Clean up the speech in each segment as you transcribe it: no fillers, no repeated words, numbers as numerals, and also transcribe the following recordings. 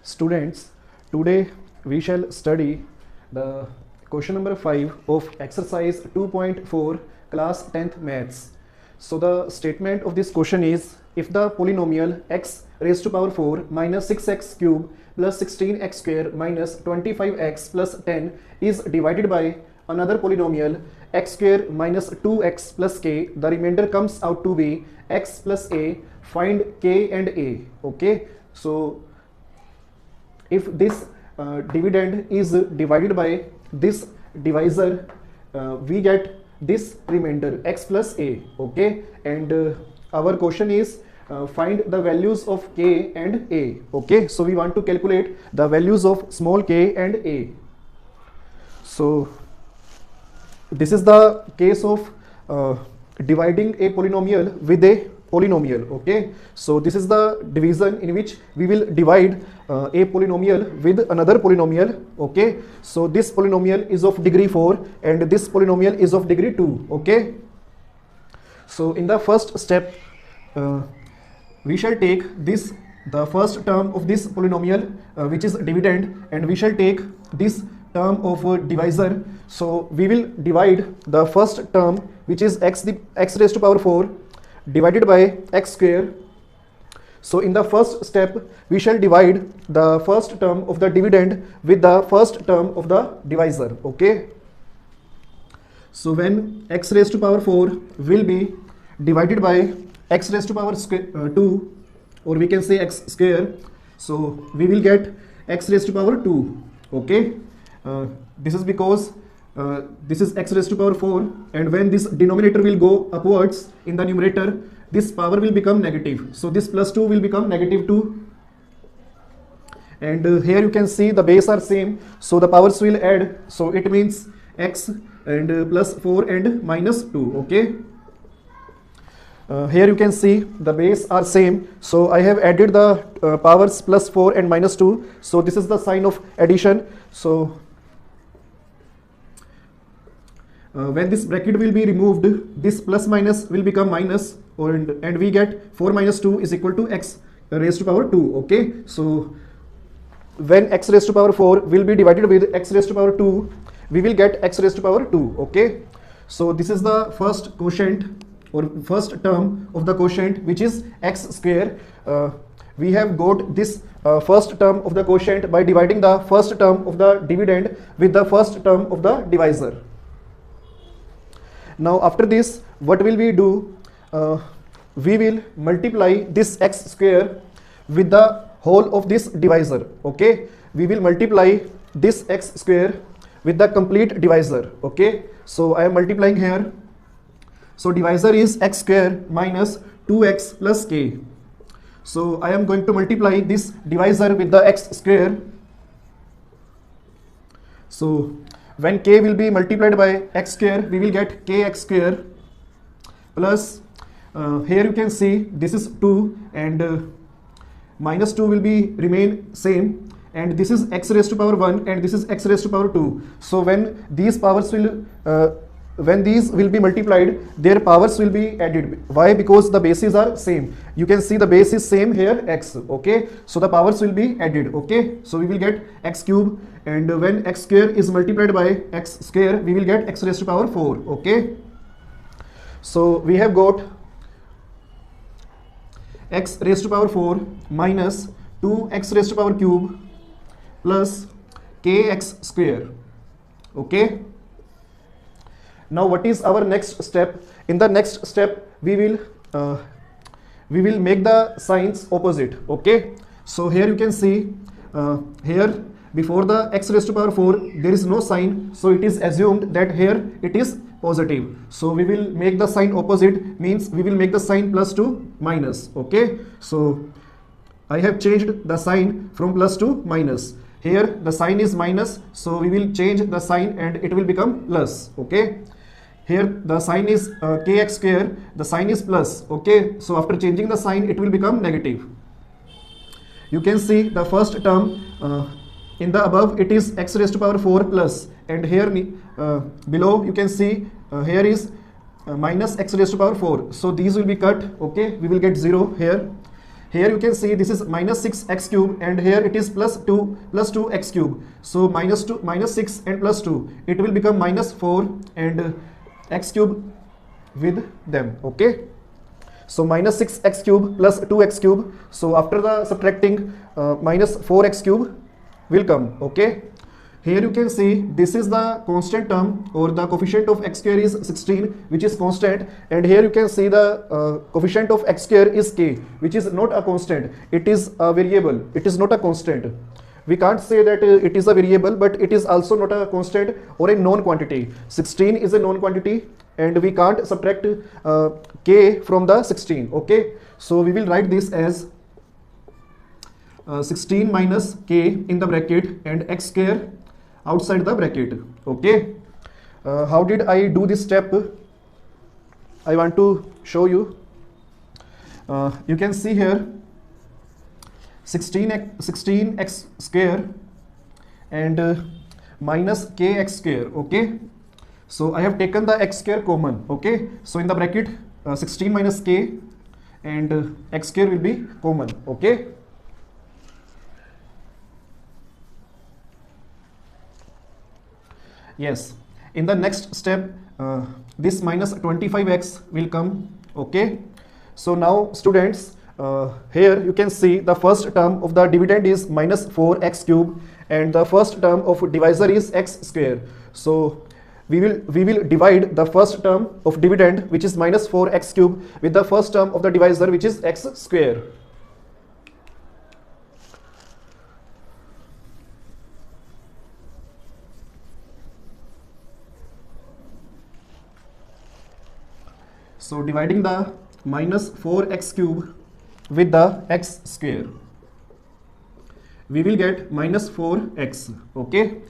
Students, today we shall study the question number 5 of exercise 2.4 class 10th maths. So the statement of this question is, if the polynomial x raised to power 4 minus 6x cube plus 16x square minus 25x plus 10 is divided by another polynomial x square minus 2x plus k, the remainder comes out to be x plus a, find k and a. Okay, so if this dividend is divided by this divisor, we get this remainder x plus a. Okay, and our question is find the values of k and a. Okay, so we want to calculate the values of small k and a. So this is the case of dividing a polynomial with a polynomial. Okay, so this is the division in which we will divide a polynomial with another polynomial. Okay, so this polynomial is of degree 4 and this polynomial is of degree 2. Okay, so in the first step we shall take this, the first term of this polynomial which is dividend, and we shall take this term of divisor. So we will divide the first term, which is x raised to power 4 divided by x square. So in the first step we shall divide the first term of the dividend with the first term of the divisor. Okay, so when x raised to power 4 will be divided by x raised to power 2, or we can say x square, so we will get x raised to power 2. Okay, this is because this is x raised to power 4, and when this denominator will go upwards in the numerator, this power will become negative, so this plus 2 will become negative 2, and here you can see the base are same, so the powers will add, so it means x and plus 4 and minus 2. Okay, here you can see the base are same, so I have added the powers plus 4 and minus 2, so this is the sign of addition. So when this bracket will be removed, this plus minus will become minus, and we get 4 minus 2 is equal to x raised to power 2. Okay, so when x raised to power 4 will be divided with x raised to power 2, we will get x raised to power 2. Okay, so this is the first quotient or first term of the quotient, which is x square. We have got this first term of the quotient by dividing the first term of the dividend with the first term of the divisor. Now after this, what will we do? We will multiply this x square with the whole of this divisor. Okay, we will multiply this x square with the complete divisor. Okay, so I am multiplying here. So divisor is x square minus 2x plus k. So I am going to multiply this divisor with the x square. So when k will be multiplied by x square, we will get kx square plus, here you can see this is 2 and minus 2 will be remain same, and this is x raised to power 1 and this is x raised to power 2. So when these powers will when these will be multiplied, their powers will be added. Why? Because the bases are same. You can see the base is same here, x. Okay, so the powers will be added. Okay, so we will get x cube, and when x square is multiplied by x square, we will get x raised to power 4. Okay, so we have got x raised to power 4 minus 2x raised to power cube plus kx square. Okay, now what is our next step? In the next step we will make the signs opposite. Okay, so here you can see here before the x raised to power 4 there is no sign, so it is assumed that here it is positive. So we will make the sign opposite, means we will make the sign plus to minus. Okay, so I have changed the sign from plus to minus. Here the sign is minus, so we will change the sign and it will become plus. Okay, here the sign is kx square, the sign is plus. Okay, so after changing the sign it will become negative. You can see the first term in the above, it is x raised to power 4 plus, and here below you can see here is minus x raised to power 4. So these will be cut. Okay, we will get 0 here. here you can see this is minus 6x cube, and here it is plus 2x cube. So minus 6 and plus 2, it will become minus 4 and x cube with them. Okay, so minus 6x cube plus 2x cube. So after the subtracting, minus 4x cube will come. Okay, here you can see this is the constant term, or the coefficient of x square is 16, which is constant, and here you can see the coefficient of x square is k, which is not a constant, it is a variable, it is not a constant. We can't say that it is a variable, but it is also not a constant or a known quantity. 16 is a known quantity, and we can't subtract k from the 16. Okay, so we will write this as 16 minus k in the bracket and x square outside the bracket. Okay, how did I do this step? I want to show you. You can see here 16x square and minus kx square. Okay, so I have taken the x square common. Okay, so in the bracket 16 minus k and x square will be common. Okay, yes, in the next step this minus 25x will come. Okay, so now students, here you can see the first term of the dividend is minus 4x cube, and the first term of divisor is x square. So we will divide the first term of dividend, which is minus 4x cube, with the first term of the divisor, which is x square. So dividing the minus 4x cube with the x square, we will get minus 4x. Okay,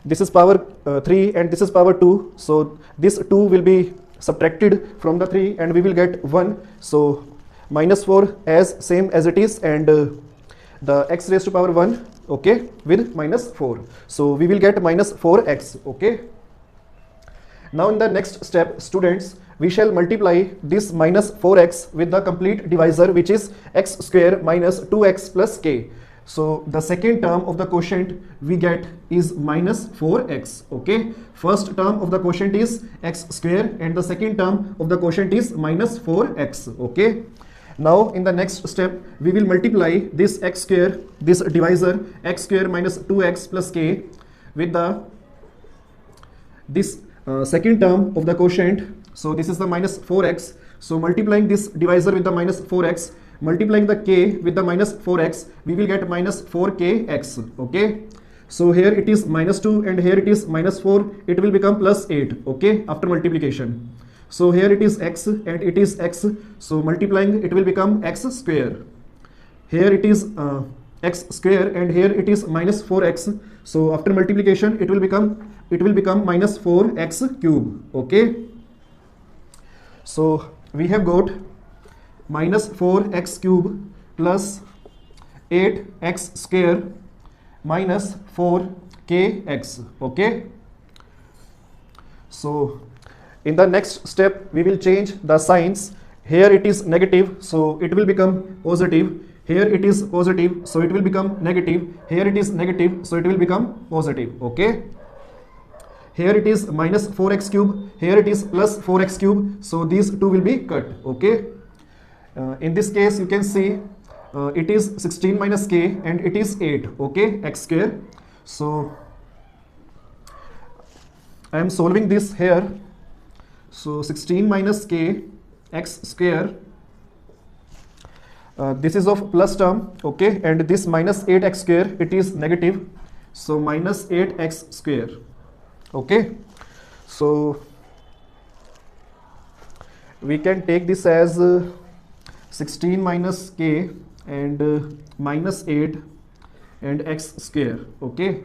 this is power 3 and this is power 2, so this 2 will be subtracted from the 3 and we will get 1. So minus 4 as same as it is, and the x raised to power 1, okay, with minus 4. So we will get minus 4x. Okay, now in the next step, students, we shall multiply this minus 4x with the complete divisor, which is x square minus 2x plus k. So the second term of the quotient we get is minus 4x. Okay, first term of the quotient is x square and the second term of the quotient is minus 4x. Okay, now in the next step we will multiply this x square, this divisor x square minus 2x plus k, with this second term of the quotient. So this is the minus 4x. So multiplying this divisor with the minus 4x, multiplying the k with the minus 4x, we will get minus 4kx. Okay, so here it is minus 2 and here it is minus 4, it will become plus 8. Okay, after multiplication. So here it is x and it is x, so multiplying it will become x square. Here it is x square and here it is minus 4x, so after multiplication it will become minus 4x cube. Okay, so we have got minus 4x cube plus 8x square minus 4kx. Okay, so in the next step we will change the signs. Here it is negative, so it will become positive. Here it is positive, so it will become negative. Here it is negative, so it will become positive. Okay, here it is minus 4x cube, here it is plus 4x cube, so these two will be cut. Okay, in this case you can see it is 16 minus k and it is 8. Okay, x square. So I am solving this here. So 16 minus k x square, this is of plus term. Okay, and this minus 8x square, it is negative, so minus 8x square. Okay, so we can take this as 16 minus k and minus 8 and x square. Okay,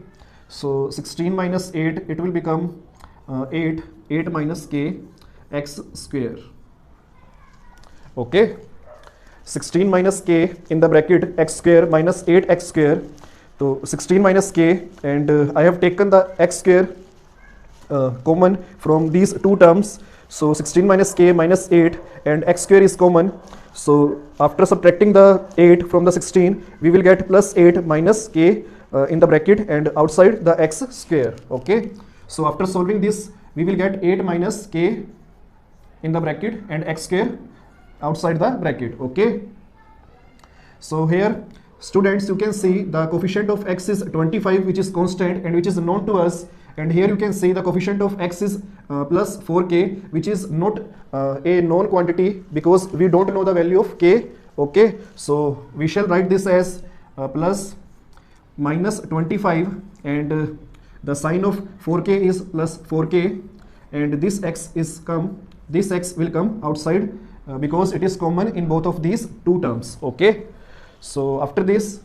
so 16 minus 8, it will become 8 minus k x square. Okay, 16 minus k in the bracket x square minus 8x square. So 16 minus k, and I have taken the x square common from these two terms. So 16 minus k minus 8 and x square is common. So after subtracting the 8 from the 16, we will get plus 8 minus k in the bracket and outside the x square. Okay. So after solving this, we will get 8 minus k in the bracket and x square outside the bracket. Okay. So here, students, you can see the coefficient of x is 25, which is constant and which is known to us. And here you can see the coefficient of x is plus 4k, which is not a known quantity because we don't know the value of k. Okay, so we shall write this as plus minus 25, and the sign of 4k is plus 4k, and this x will come outside because it is common in both of these two terms. Okay, so after this,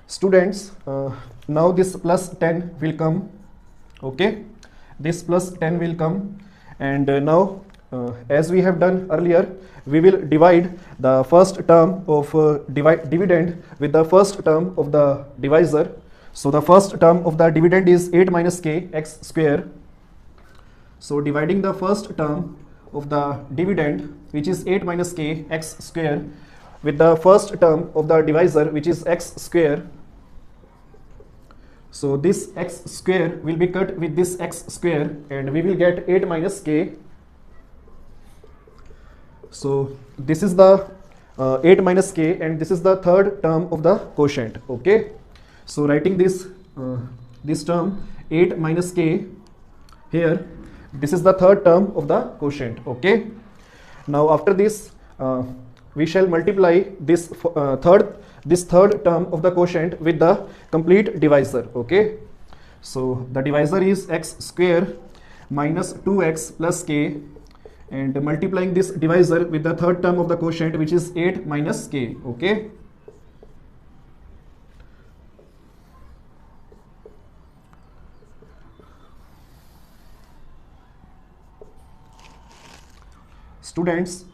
students, now this plus 10 will come. Okay, this plus 10 will come, and now as we have done earlier, we will divide the first term of dividend with the first term of the divisor. So the first term of the dividend is 8 minus k x square. So dividing the first term of the dividend, which is 8 minus k x square, with the first term of the divisor, which is x square. So this x square will be cut with this x square, and we will get 8 minus k. So this is the 8 minus k, and this is the third term of the quotient. Okay, so writing this this term 8 minus k here, this is the third term of the quotient. Okay, now after this we shall multiply this third term of the quotient with the complete divisor. Okay, so the divisor is x square minus 2x plus k, and multiplying this divisor with the third term of the quotient, which is 8 minus k. Okay, students,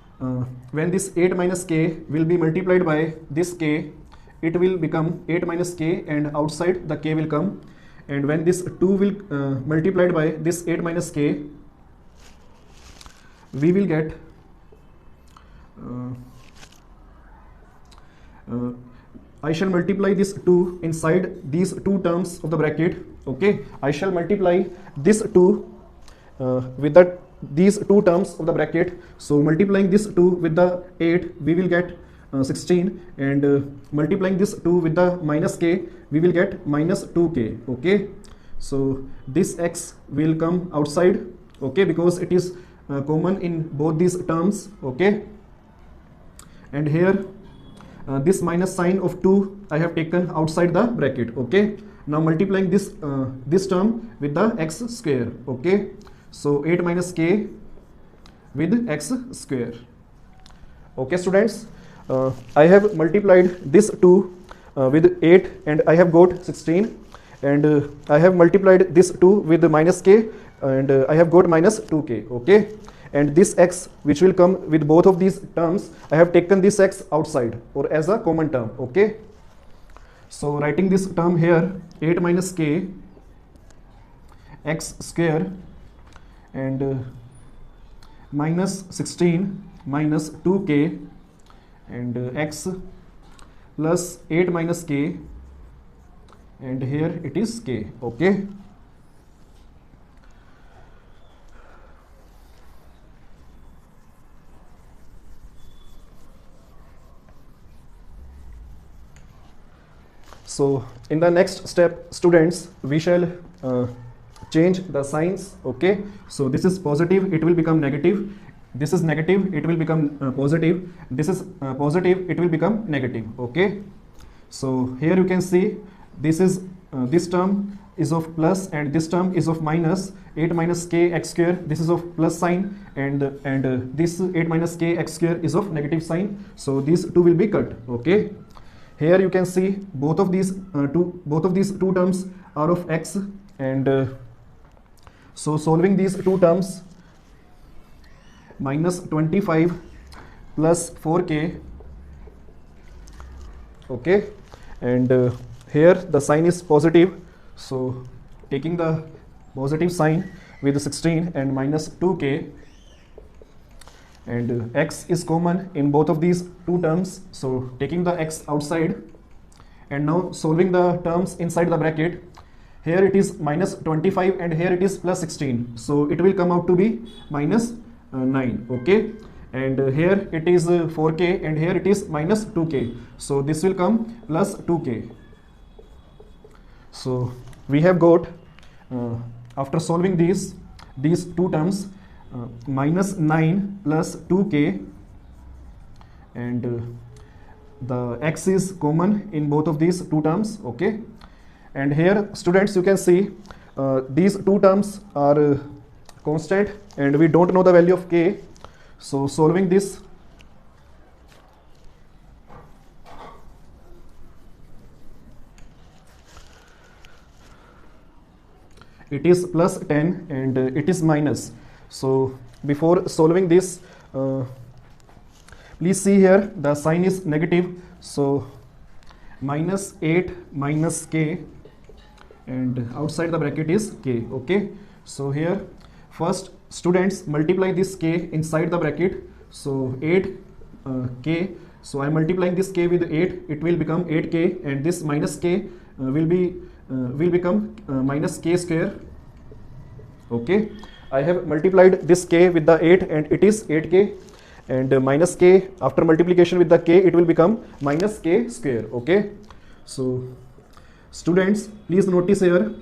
when this 8 minus k will be multiplied by this k, it will become 8 minus k, and outside the k will come. And when this 2 will multiplied by this 8 minus k, we will get I shall multiply this 2 inside these two terms of the bracket. Okay, I shall multiply this 2 with these two terms of the bracket. So multiplying this 2 with the 8, we will get 16, and multiplying this 2 with the minus k, we will get minus 2k. Okay, so this x will come outside. Okay, because it is common in both these terms. Okay, and here this minus sign of 2 I have taken outside the bracket. Okay, now multiplying this this term with the x square. Okay, so 8 minus k with x square. Okay, students, I have multiplied this 2 with 8, and I have got 16, and I have multiplied this 2 with the minus k, and I have got minus 2k. Okay, and this x which will come with both of these terms, I have taken this x outside or as a common term. Okay, so writing this term here, 8 minus k x square, and minus 16 minus 2k, and x plus 8 minus k, and here it is k. Okay, so in the next step, students, we shall change the signs. Okay, so this is positive, it will become negative. This is negative, it will become positive. This is positive, it will become negative. Okay, so here you can see this is this term is of plus, and this term is of minus. 8 minus k x square, this is of plus sign, and this 8 minus k x square is of negative sign. So these two will be cut. Okay, here you can see both of these two terms are of x, and so solving these two terms, minus 25 plus 4k, okay, and here the sign is positive, so taking the positive sign with 16 and minus 2k, and x is common in both of these two terms, so taking the x outside and now solving the terms inside the bracket. Here it is minus 25 and here it is plus 16, so it will come out to be minus 9, okay, and here it is 4k and here it is minus 2k, so this will come plus 2k. So we have got after solving these two terms, minus 9 plus 2k, and the x is common in both of these two terms, okay, and here students you can see these two terms are constant and we don't know the value of k, so solving this, it is plus 10 and it is minus. So before solving this, please see here the sign is negative, so minus 8 minus k, and outside the bracket is k, okay. So here first students multiply this k inside the bracket, so 8 k, so I am multiplying this k with 8, it will become 8k, and this minus k will become minus k square, okay. I have multiplied this k with the 8 and it is 8k, and minus k, after multiplication with the k, it will become minus k square, okay. So students please notice here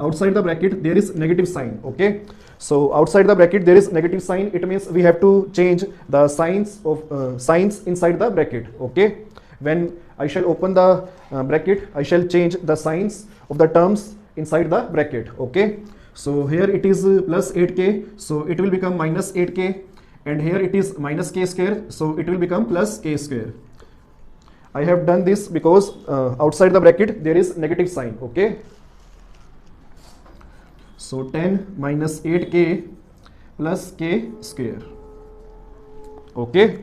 outside the bracket there is negative sign, okay. So outside the bracket there is negative sign, it means we have to change the signs of signs inside the bracket, okay. When I shall open the bracket, I shall change the signs of the terms inside the bracket, okay. So here it is plus 8k, so it will become minus 8k, and here it is minus k square, so it will become plus k square. I have done this because outside the bracket there is negative sign, okay. So 10 minus 8k plus k square, okay.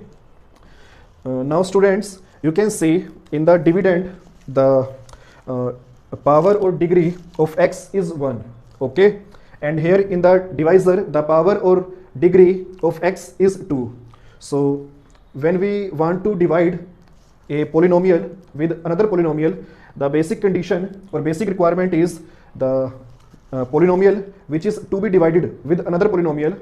Now students you can see in the dividend the power or degree of x is 1, okay, and here in the divisor the power or degree of x is 2. So when we want to divide a polynomial with another polynomial, the basic condition or basic requirement is the polynomial which is to be divided with another polynomial,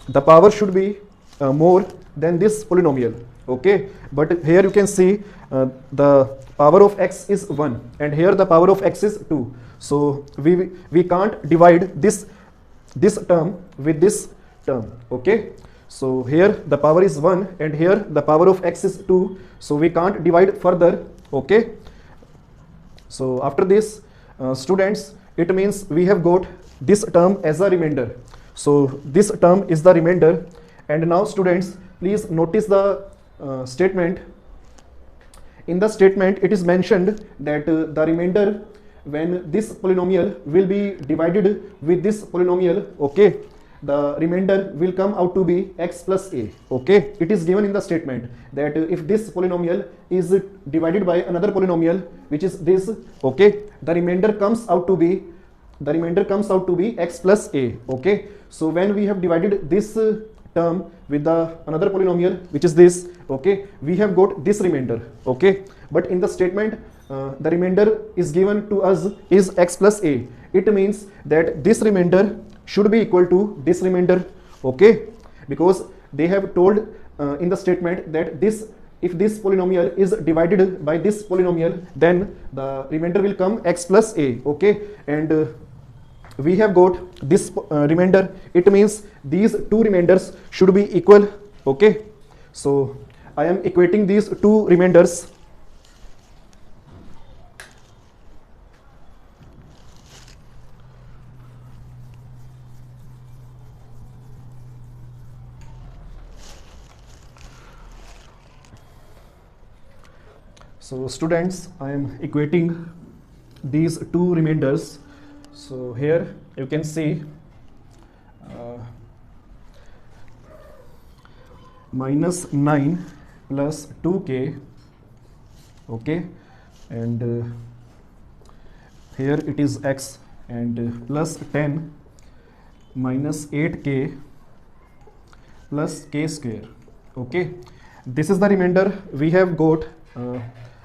the power should be more than this polynomial, okay. But here you can see the power of x is 1 and here the power of x is 2, so we can't divide this term with this term, okay. So here the power is 1 and here the power of x is 2, so we can't divide further, okay. So after this students, it means we have got this term as a remainder, so this term is the remainder. And now students please notice the statement. In the statement it is mentioned that the remainder when this polynomial will be divided with this polynomial, okay, the remainder will come out to be x plus a, okay. It is given in the statement that if this polynomial is divided by another polynomial which is this, okay, the remainder comes out to be x plus a, okay. So when we have divided this term with the another polynomial which is this, okay, we have got this remainder, okay. But in the statement the remainder is given to us is x plus a, it means that this remainder should be equal to this remainder, okay, because they have told in the statement that if this polynomial is divided by this polynomial, then the remainder will come x plus a, okay. And we have got this remainder, it means these two remainders should be equal, okay. So I am equating these two remainders. So students, I am equating these two remainders. So here you can see minus 9 plus 2k, okay, and here it is x, and plus 10 minus 8k plus k square, okay. This is the remainder we have got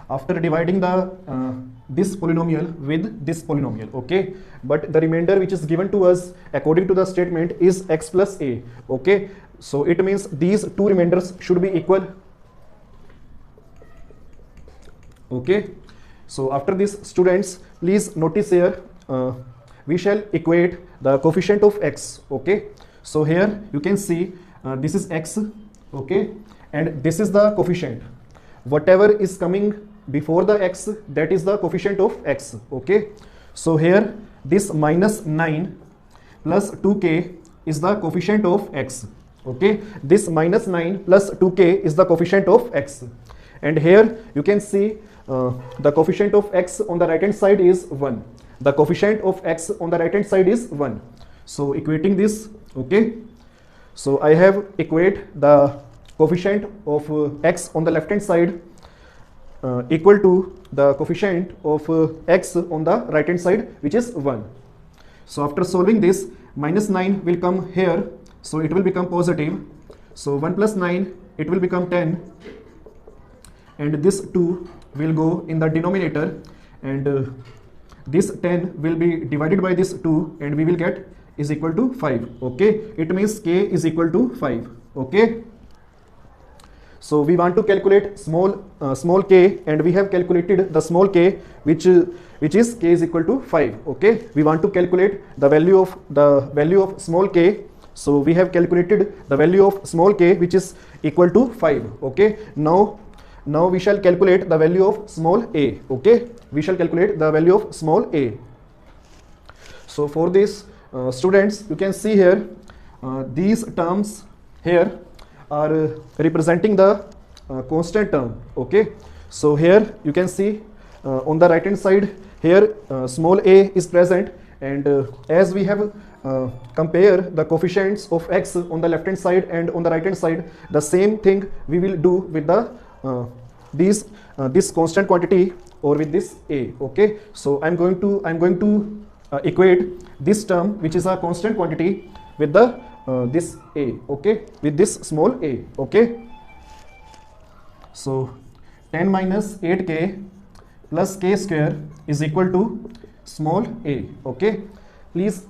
after dividing the this polynomial with this polynomial, okay. But the remainder which is given to us according to the statement is x plus a, okay. So it means these two remainders should be equal, okay. So after this, students, please notice here we shall equate the coefficient of x, okay. So here you can see this is x, okay, and this is the coefficient. Whatever is coming before the x, that is the coefficient of x, okay. So here this minus 9 plus 2k is the coefficient of x, okay. This minus 9 plus 2k is the coefficient of x, and here you can see the coefficient of x on the right hand side is 1. The coefficient of x on the right hand side is 1. So equating this, okay. So I have equate the coefficient of x on the left hand side equal to the coefficient of x on the right hand side, which is 1. So after solving this, minus 9 will come here, so it will become positive. So 1 plus 9, it will become 10, and this 2 will go in the denominator, and this 10 will be divided by this 2, and we will get is equal to 5, okay. It means k is equal to 5, okay. So we want to calculate small k, and we have calculated the small k, which is k is equal to 5, okay. We want to calculate the value of small k. So we have calculated the value of small k, which is equal to 5, okay. Now we shall calculate the value of small a, okay. We shall calculate the value of small a. So for this, students, you can see here these terms here are representing the constant term, okay. So here you can see on the right hand side here small a is present, and as we have compare the coefficients of x on the left hand side and on the right hand side, the same thing we will do with the this constant quantity or with this a, okay. So I'm going to equate this term, which is a constant quantity, with the this a, okay, with this small a, okay. So 10 minus 8k plus k square is equal to small a, okay. Please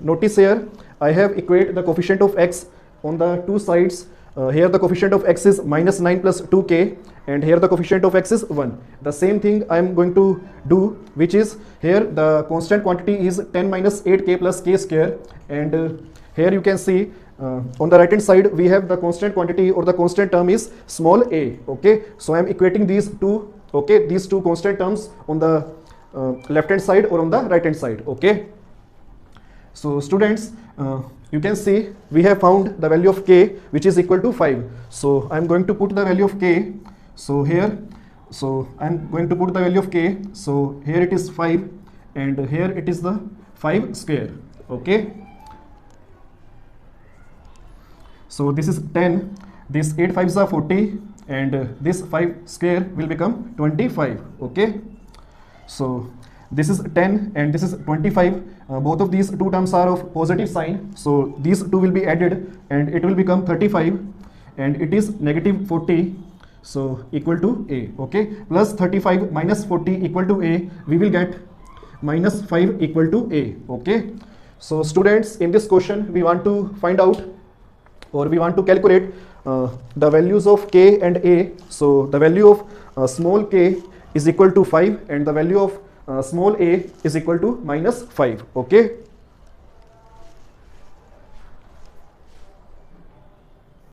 notice here I have equate the coefficient of x on the two sides. Here the coefficient of x is minus 9 plus 2k, and here the coefficient of x is 1. The same thing I am going to do, which is here the constant quantity is 10 minus 8k plus k square, and here you can see on the right hand side we have the constant quantity or the constant term is small a, okay. So I am equating these two, okay, these two constant terms on the left hand side or on the right hand side, okay. So students, you can see we have found the value of k, which is equal to 5. So I am going to put the value of k. So here, so I am going to put the value of k. So here it is 5, and here it is the 5 square, okay. So this is 10, this 8 5s are 40, and this 5 square will become 25, okay. So this is 10 and this is 25. Both of these two terms are of positive sign, so these two will be added and it will become 35, and it is negative 40, so equal to a, okay. Plus 35 minus 40 equal to a, we will get minus 5 equal to a, okay. So students, in this question we want to find out, or we want to calculate the values of k and a. So the value of small k is equal to 5, and the value of small a is equal to minus 5, okay.